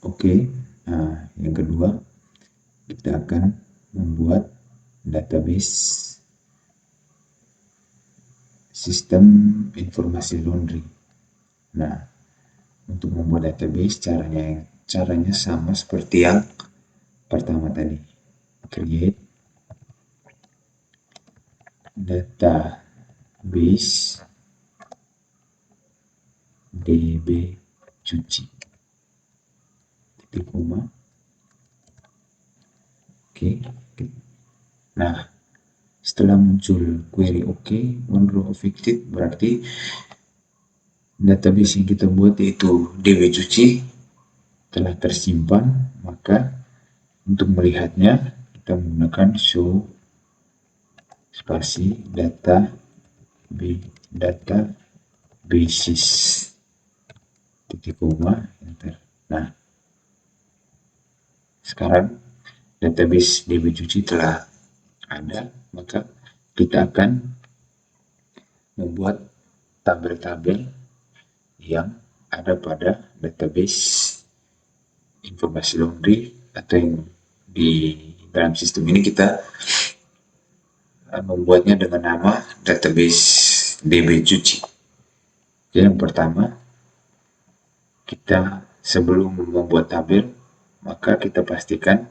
Oke. Nah, yang kedua kita akan membuat database sistem informasi laundry. Nah, untuk membuat database caranya sama seperti yang pertama tadi. Create database DB cuci. Titik koma. Oke. Nah, setelah muncul query OK, one row affected, berarti database yang kita buat yaitu DB cuci telah tersimpan. Maka untuk melihatnya kita menggunakan show spasi databases titik koma enter. Nah, sekarang database DB cuci telah ada, maka kita akan membuat tabel-tabel yang ada pada database informasi laundry, atau yang di dalam sistem ini kita membuatnya dengan nama database DB cuci. Jadi yang pertama, kita sebelum membuat tabel, maka kita pastikan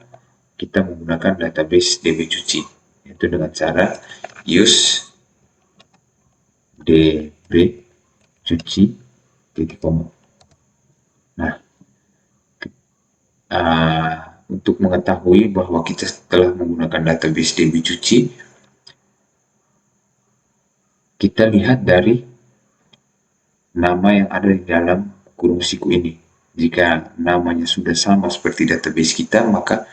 kita menggunakan database DB cuci, yaitu dengan cara use DB cuci titik koma. Nah, untuk mengetahui bahwa kita telah menggunakan database DB cuci, kita lihat dari nama yang ada di dalam kurung siku ini. Jika namanya sudah sama seperti database kita, maka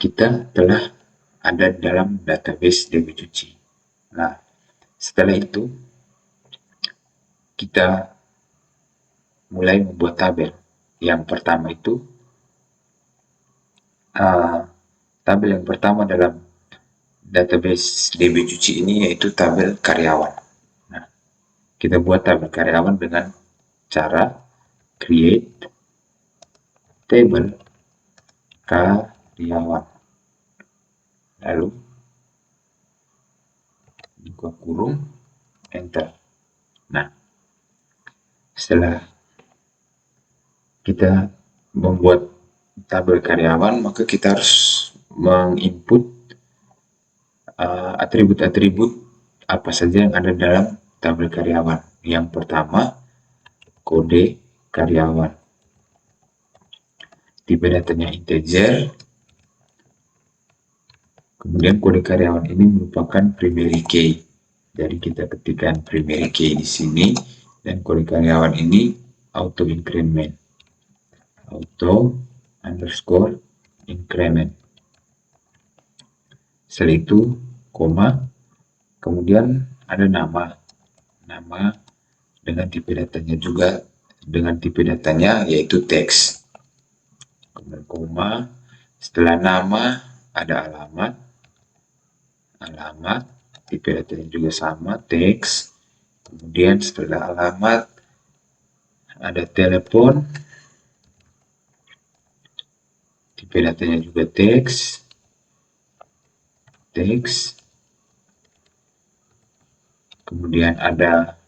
kita telah ada dalam database DB cuci. Nah, setelah itu kita mulai membuat tabel. Yang pertama itu tabel yang pertama dalam database DB cuci ini yaitu tabel karyawan. Nah, kita buat tabel karyawan dengan cara create table karyawan, lalu buka kurung enter. Nah, setelah kita membuat tabel karyawan, maka kita harus menginput atribut-atribut apa saja yang ada dalam tabel karyawan. Yang pertama, kode karyawan. Tipe datanya integer. Kemudian kode karyawan ini merupakan primary key. Jadi kita ketikkan primary key di sini, dan kode karyawan ini auto increment. Auto underscore increment. Setelah itu koma, kemudian ada nama dengan tipe datanya juga, dengan tipe datanya yaitu teks. Kemudian koma, setelah nama ada alamat, tipe datanya juga sama, teks. Kemudian setelah alamat ada telepon, tipe datanya juga teks. Kemudian ada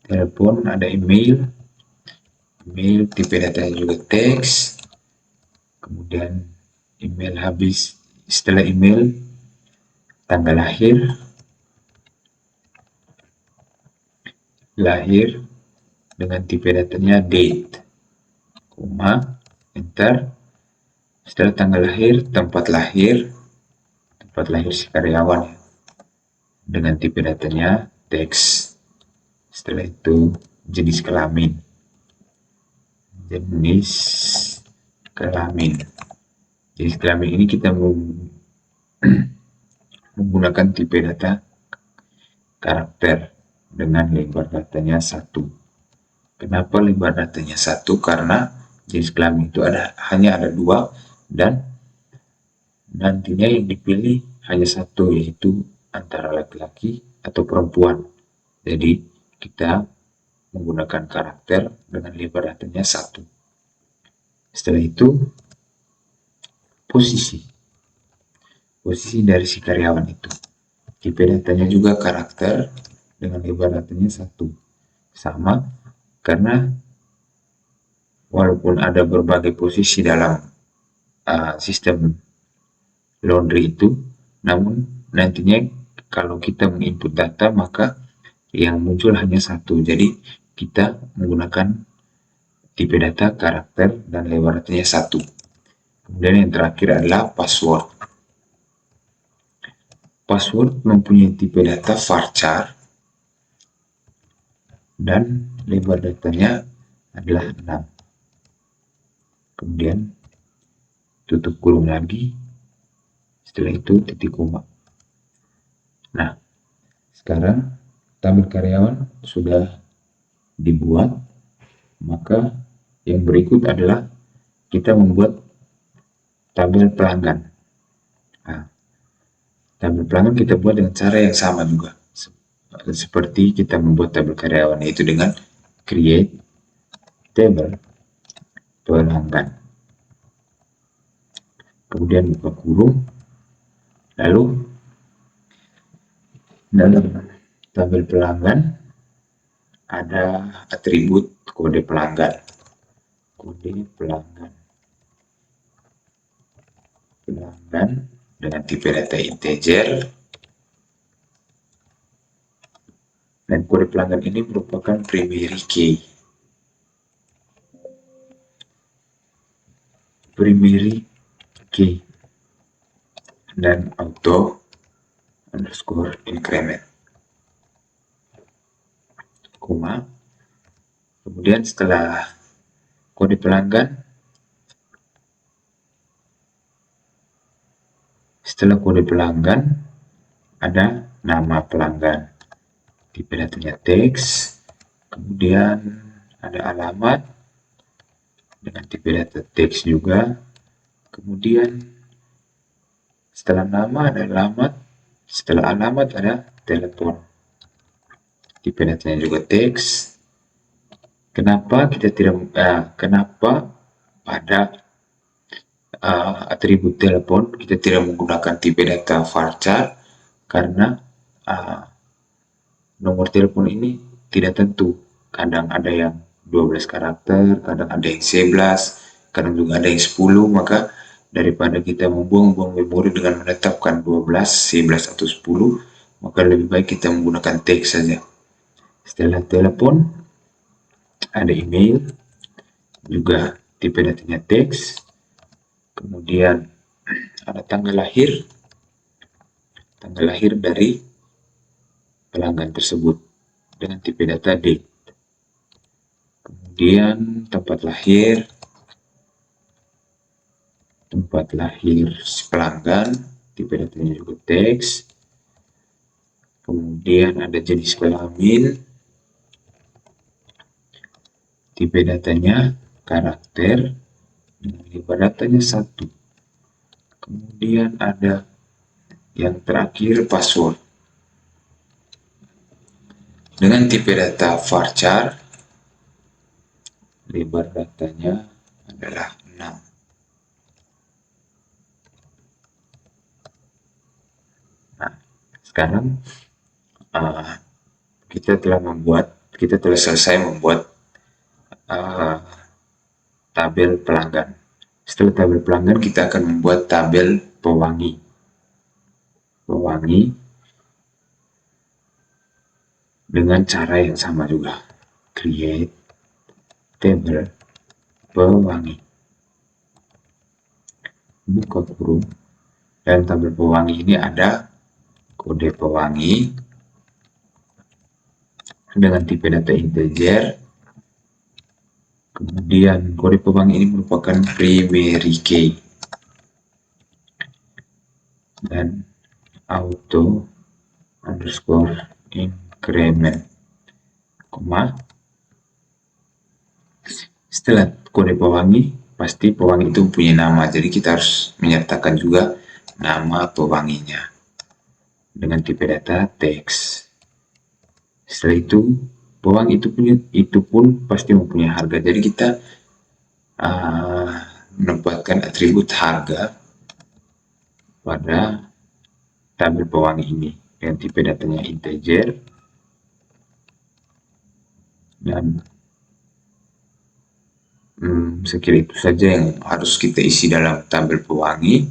telepon, ada email, tipe datanya juga teks. Kemudian email habis, setelah email tanggal lahir dengan tipe datanya date, koma, enter. Setelah tanggal lahir, tempat lahir si karyawan dengan tipe datanya teks. Setelah itu jenis kelamin, ini kita menggunakan tipe data karakter dengan lebar datanya 1. Kenapa lebar datanya 1? Karena jenis kelamin itu hanya ada 2, dan nantinya yang dipilih hanya 1, yaitu antara laki-laki atau perempuan. Jadi kita menggunakan karakter dengan lebar datanya 1. Setelah itu, posisi dari si karyawan itu. Tipe datanya juga karakter dengan lebar datanya 1. Sama, karena walaupun ada berbagai posisi dalam sistem laundry itu, namun nantinya kalau kita menginput data maka yang muncul hanya 1. Jadi kita menggunakan tipe data karakter dan lebar datanya 1. Kemudian yang terakhir adalah password. Password mempunyai tipe data varchar dan lebar datanya adalah 6. Kemudian tutup kurung lagi, setelah itu titik koma. Nah, sekarang tabel karyawan sudah dibuat, maka yang berikut adalah kita membuat tabel pelanggan. Nah, tabel pelanggan kita buat dengan cara yang sama juga, seperti kita membuat tabel karyawan, yaitu dengan create table pelanggan. Kemudian buka kurung, lalu dalam tabel pelanggan ada atribut kode pelanggan. Pelanggan dengan tipe data integer, dan kode pelanggan ini merupakan primary key. Dan auto underscore increment, koma. Kemudian setelah kode pelanggan, ada nama pelanggan, tipe datanya teks, kemudian ada alamat dengan tipe data teks juga, kemudian setelah nama ada alamat, setelah alamat ada telepon, tipe datanya juga teks. Kenapa pada atribut telepon kita tidak menggunakan tipe data varchar? Karena nomor telepon ini tidak tentu, kadang ada yang 12 karakter, kadang ada yang 11, kadang juga ada yang 10, maka daripada kita membuang-buang memori dengan menetapkan 12, 11, atau 10, maka lebih baik kita menggunakan teks saja. Setelah telepon, ada email, juga tipe datanya teks, kemudian ada tanggal lahir dari pelanggan tersebut dengan tipe data date. Kemudian tempat lahir si pelanggan, tipe datanya juga teks. Kemudian ada jenis kelamin, tipe datanya karakter, lebar datanya 1. Kemudian ada yang terakhir password dengan tipe data varchar, lebar datanya adalah 6. Nah, sekarang kita telah selesai membuat tabel pelanggan. Setelah tabel pelanggan, kita akan membuat tabel pewangi. Dengan cara yang sama juga, create table pewangi, buka kurung. Dalam tabel pewangi ini ada kode pewangi dengan tipe data integer. Kemudian kode pewangi ini merupakan primary key dan auto underscore increment, koma. Setelah kode pewangi, pasti pewangi itu punya nama, jadi kita harus menyertakan juga nama pewanginya dengan tipe data teks. Setelah itu pewangi itu pun pasti mempunyai harga. Jadi kita menempatkan atribut harga pada tabel pewangi ini dengan tipe datanya integer, dan sekira itu saja yang harus kita isi dalam tabel pewangi.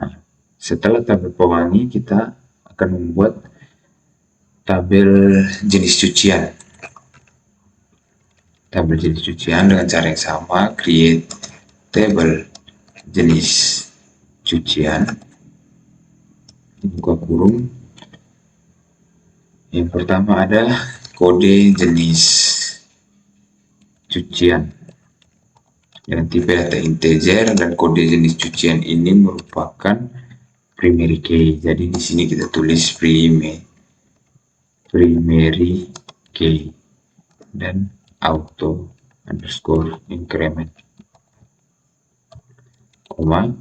Nah, setelah tabel pewangi, kita akan membuat tabel jenis cucian. Tabel jenis cucian dengan cara yang sama, create table jenis cucian, buka kurung. Yang pertama ada kode jenis cucian dengan tipe data integer, dan kode jenis cucian ini merupakan primary key. Jadi di sini kita tulis primary key dan auto underscore increment, koma.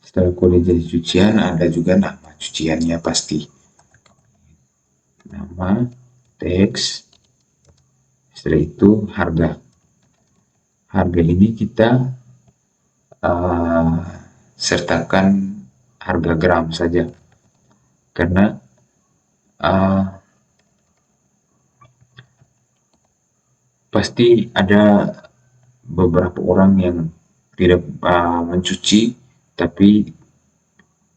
Setelah kode jenis cucian ada juga nama cuciannya, pasti nama, teks. Setelah itu harga ini kita sertakan harga gram saja, karena pasti ada beberapa orang yang tidak mencuci, tapi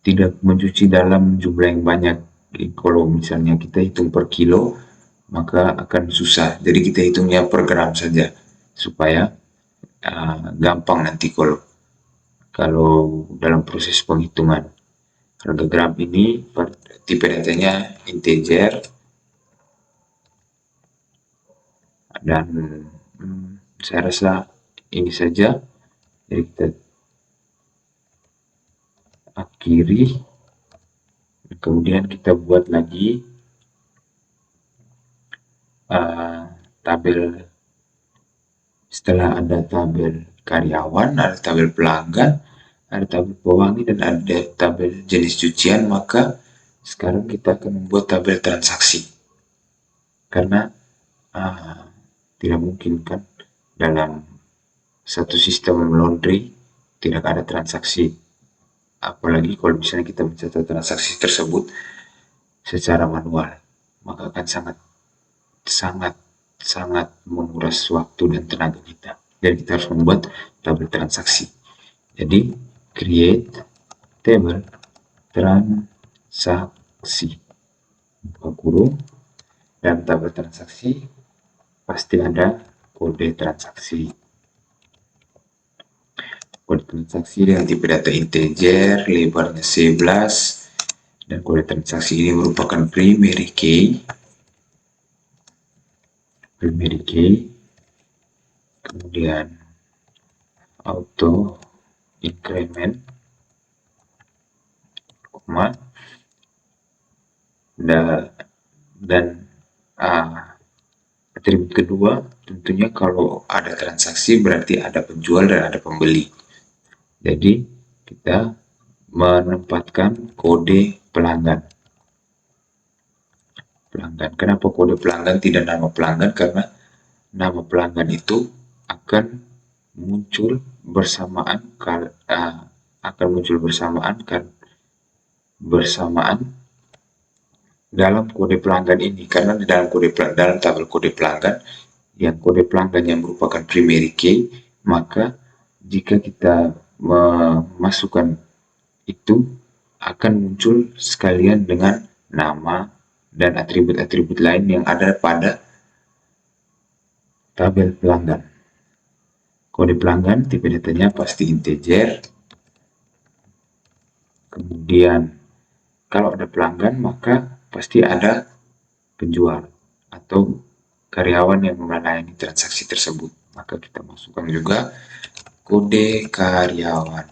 tidak mencuci dalam jumlah yang banyak. Jadi kalau misalnya kita hitung per kilo, maka akan susah. Jadi kita hitungnya per gram saja, supaya gampang nanti kalau dalam proses penghitungan. Harga gram ini tipe datanya integer, dan saya rasa ini saja. Jadi kita akhiri, kemudian kita buat lagi tabel. Setelah ada tabel karyawan, ada tabel pelanggan, ada tabel pewangi, dan ada tabel jenis cucian, maka sekarang kita akan membuat tabel transaksi. Karena tidak mungkin kan dalam satu sistem laundry tidak ada transaksi, apalagi kalau misalnya kita mencatat transaksi tersebut secara manual, maka akan sangat menguras waktu dan tenaga kita. Jadi kita harus membuat tabel transaksi. Jadi create table transaksi, buka kurung, dan tabel transaksi pasti ada kode transaksi. Kode transaksi dengan tipe data integer, lebarnya 11, dan kode transaksi ini merupakan primary key. Kemudian auto increment, koma, dan atribut kedua tentunya kalau ada transaksi berarti ada penjual dan ada pembeli. Jadi kita menempatkan kode pelanggan. Kenapa kode pelanggan tidak nama pelanggan? Karena nama pelanggan itu akan muncul bersamaan dalam kode pelanggan ini, karena di dalam tabel kode pelanggan yang kode pelanggan yang merupakan primary key, maka jika kita memasukkan itu akan muncul sekalian dengan nama dan atribut-atribut lain yang ada pada tabel pelanggan. Kode pelanggan tipe datanya pasti integer. Kemudian kalau ada pelanggan maka pasti ada penjual atau karyawan yang melayani transaksi tersebut. Maka kita masukkan juga kode karyawan.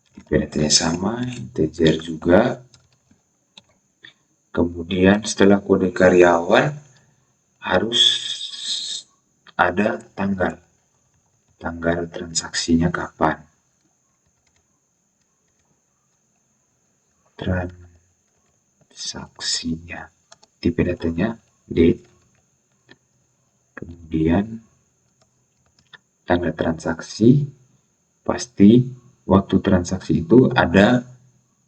Tipe datanya sama, integer juga. Kemudian setelah kode karyawan harus ada tanggal transaksinya kapan. tipe datanya date, kemudian tanggal transaksi, pasti waktu transaksi itu ada,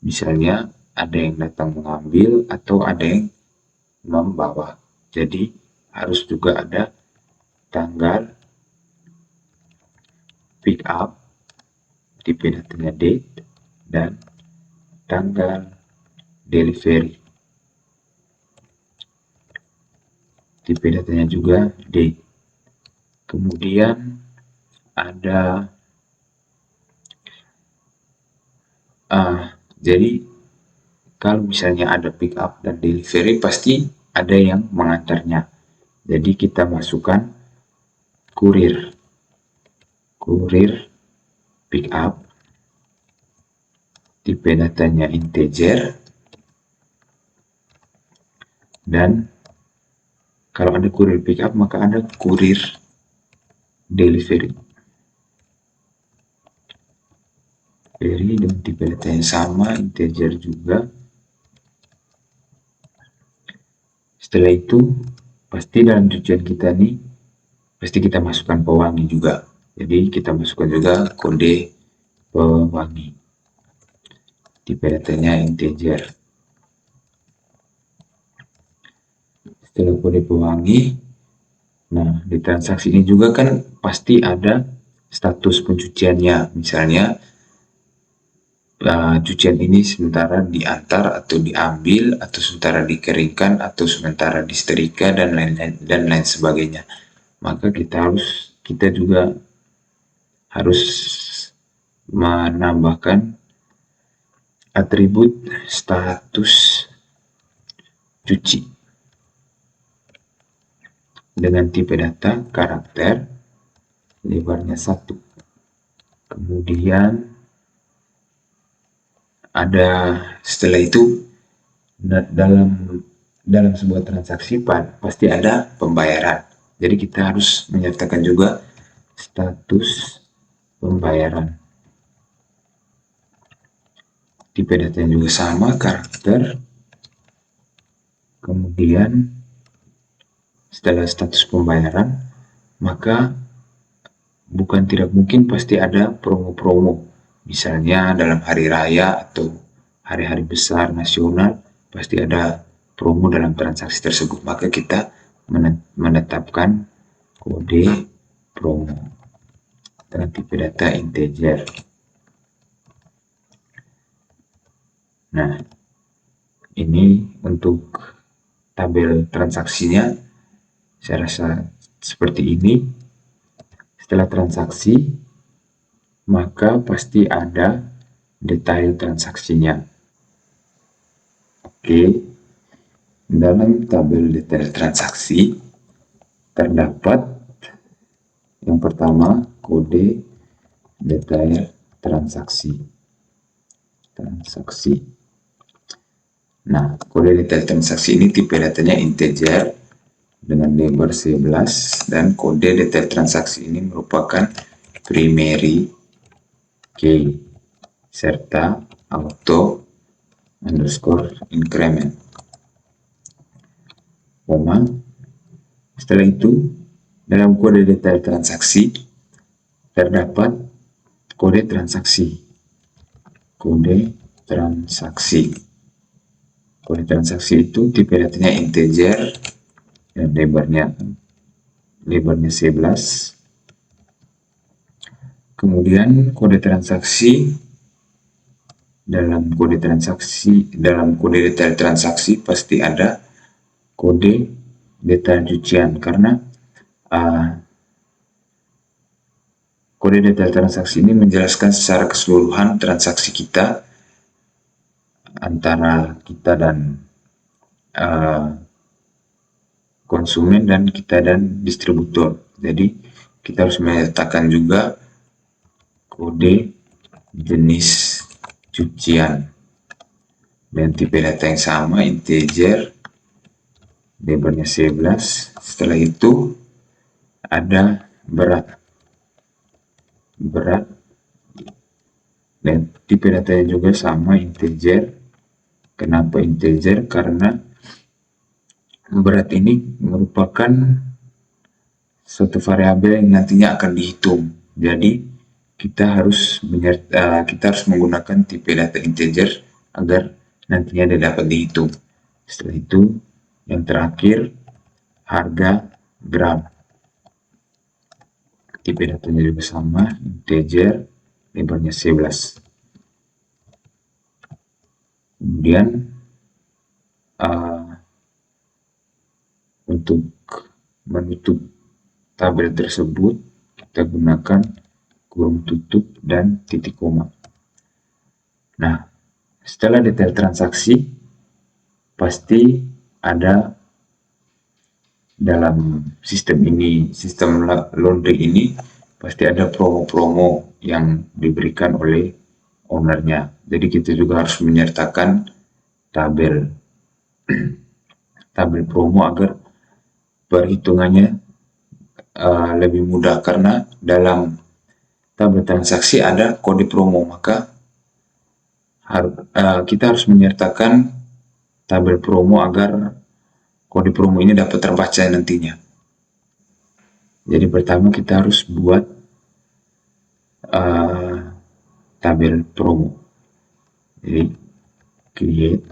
misalnya ada yang datang mengambil atau ada yang membawa. Jadi harus juga ada tanggal pick up, tipe datanya date, dan tanggal delivery, tipe datanya juga date. Kemudian ada jadi kalau misalnya ada pick up dan delivery pasti ada yang mengantarnya. Jadi kita masukkan kurir pick up, tipe datanya integer, dan kalau ada kurir pick up maka ada kurir delivery. Dan tipe data yang sama, integer juga. Setelah itu pasti dalam cucian kita nih pasti kita masukkan pewangi juga. Jadi kita masukkan juga kode pewangi, tipe datanya integer. Setelah kode pewangi, nah di transaksi ini juga kan pasti ada status pencuciannya, misalnya cucian ini sementara diantar atau diambil, atau sementara dikeringkan, atau sementara disetrika, dan lain sebagainya. Maka kita juga harus menambahkan atribut status cuci dengan tipe data karakter lebarnya 1. Kemudian ada setelah itu dalam sebuah transaksi pasti ada pembayaran. Jadi kita harus menyertakan juga status pembayaran. Tipe datanya juga sama, karakter. Kemudian setelah status pembayaran, maka bukan tidak mungkin pasti ada promo-promo. Misalnya dalam hari raya atau hari-hari besar nasional, pasti ada promo dalam transaksi tersebut. Maka kita menetapkan kode promo dengan tipe data integer. Nah, ini untuk tabel transaksinya saya rasa seperti ini. Setelah transaksi, maka pasti ada detail transaksinya. Oke, dalam tabel detail transaksi terdapat yang pertama kode detail transaksi. Nah, kode detail transaksi ini tipe datanya integer dengan lebar 11, dan kode detail transaksi ini merupakan primary key serta auto underscore increment, koma. Setelah itu dalam kode detail transaksi terdapat kode transaksi. Kode transaksi itu tipe datanya integer dan lebarnya 11. Kemudian kode transaksi dalam kode detail transaksi pasti ada kode detail cucian, karena kode detail transaksi ini menjelaskan secara keseluruhan transaksi kita antara kita dan konsumen dan kita dan distributor. Jadi kita harus meletakkan juga kode jenis cucian dan tipe data yang sama, integer, lebarnya 11. Setelah itu ada berat dan tipe datanya juga sama, integer. Kenapa integer? Karena berat ini merupakan suatu variabel yang nantinya akan dihitung. Jadi kita harus menggunakan tipe data integer agar nantinya dia dapat dihitung. Setelah itu, yang terakhir harga gram. Tipe datanya juga sama, integer, lebarnya 11. Kemudian untuk menutup tabel tersebut kita gunakan kurung tutup dan titik koma. Nah, setelah detail transaksi pasti ada dalam sistem laundry ini pasti ada promo-promo yang diberikan oleh ownernya. Jadi kita juga harus menyertakan tabel promo agar perhitungannya lebih mudah, karena dalam tabel transaksi ada kode promo, maka kita harus menyertakan tabel promo agar kode promo ini dapat terbaca nantinya. Jadi pertama kita harus buat tabel promo. Jadi create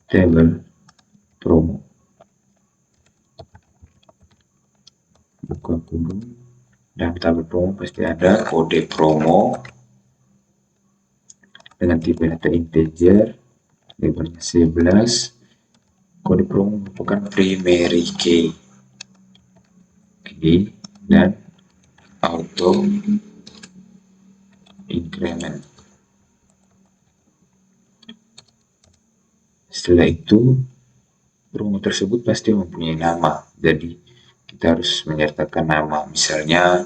table promo, buka kurung, dan tabel promo pasti ada kode promo dengan tipe data integer, lebarnya 11. Kode promo merupakan primary key, dan auto increment. Setelah itu promo tersebut pasti mempunyai nama, jadi kita harus menyertakan nama, misalnya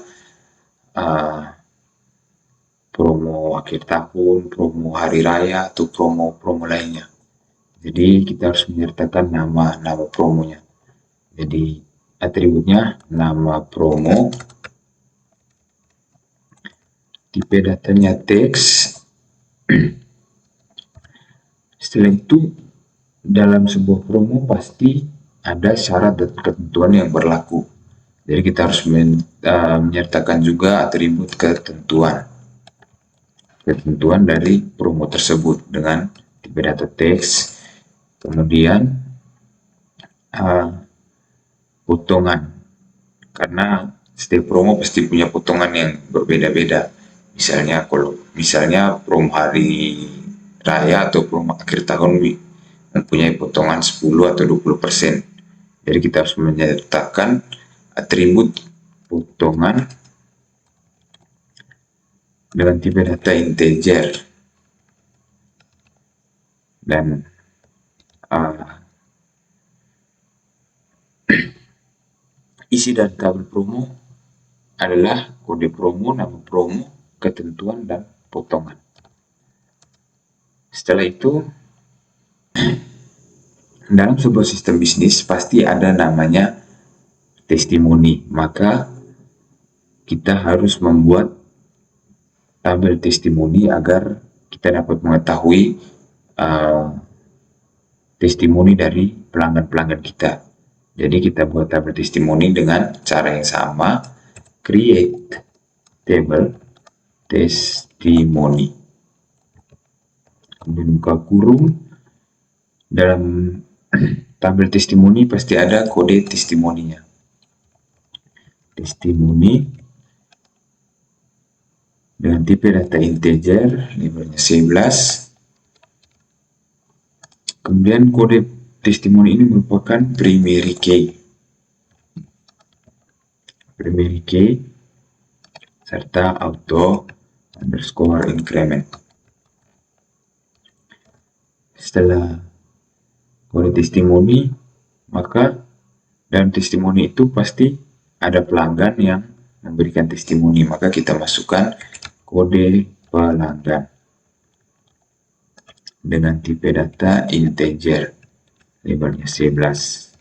promo akhir tahun, promo hari raya, atau promo lainnya. Jadi kita harus menyertakan nama promonya. Jadi atributnya nama promo, tipe datanya teks. Setelah itu dalam sebuah promo pasti ada syarat dan ketentuan yang berlaku. Jadi kita harus menyertakan juga atribut ketentuan dari promo tersebut dengan tipe data teks. Kemudian potongan, karena setiap promo pasti punya potongan yang berbeda-beda. Misalnya promo hari raya atau promo akhir tahun mempunyai potongan 10 atau 20%. Jadi kita harus menyertakan atribut potongan dengan tipe data integer, dan isi dari tabel promo adalah kode promo, nama promo, ketentuan, dan potongan. Setelah itu dalam sebuah sistem bisnis pasti ada namanya testimoni, maka kita harus membuat tabel testimoni agar kita dapat mengetahui testimoni dari pelanggan-pelanggan kita. Jadi kita buat tabel testimoni dengan cara yang sama, create table testimoni. Kemudian buka kurung, dalam tabel testimoni pasti ada kode testimoninya. Testimoni dengan tipe data integer, lebarnya 11. Kemudian kode testimoni ini merupakan primary key. Serta auto underscore increment. Setelah kode testimoni, maka dalam testimoni itu pasti ada pelanggan yang memberikan testimoni, maka kita masukkan kode pelanggan dengan tipe data integer, lebarnya 11.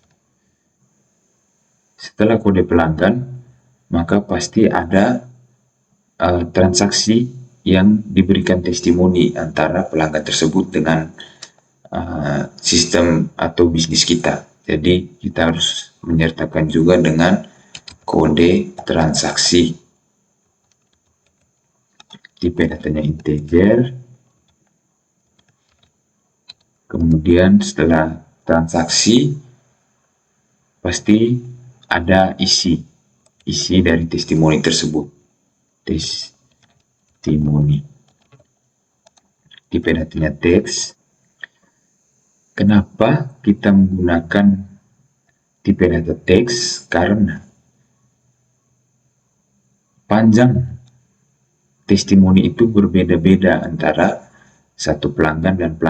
Setelah kode pelanggan, maka pasti ada transaksi yang diberikan testimoni antara pelanggan tersebut dengan sistem atau bisnis kita. Jadi kita harus menyertakan juga dengan kode transaksi. Tipe datanya integer. Kemudian setelah transaksi pasti ada isi dari testimoni tersebut. Testimoni. Tipe datanya teks. Kenapa kita menggunakan tipe data teks? Karena panjang testimoni itu berbeda-beda antara satu pelanggan dan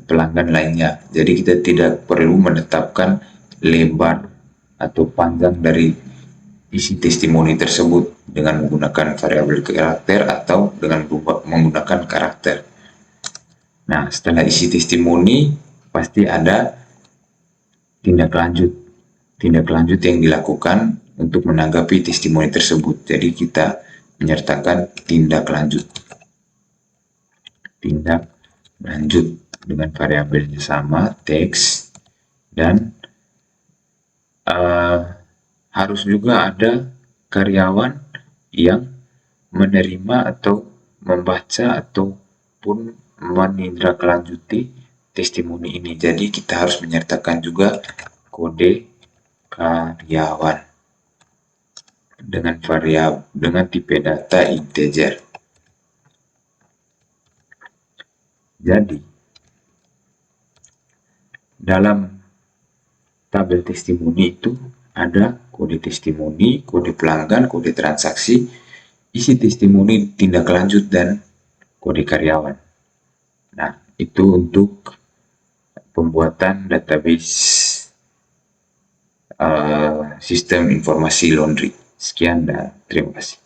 pelanggan lainnya. Jadi kita tidak perlu menetapkan lebar atau panjang dari isi testimoni tersebut dengan menggunakan variabel karakter atau dengan menggunakan karakter. Nah, setelah isi testimoni pasti ada tindak lanjut yang dilakukan untuk menanggapi testimoni tersebut. Jadi kita menyertakan tindak lanjut dengan variabelnya sama, teks, dan harus juga ada karyawan yang menerima atau membaca ataupun menindaklanjuti testimoni ini. Jadi kita harus menyertakan juga kode karyawan dengan tipe data integer. Jadi dalam tabel testimoni itu ada kode testimoni, kode pelanggan, kode transaksi, isi testimoni, tindak lanjut, dan kode karyawan. Nah, itu untuk pembuatan database sistem informasi laundry. Sekian dan terima kasih.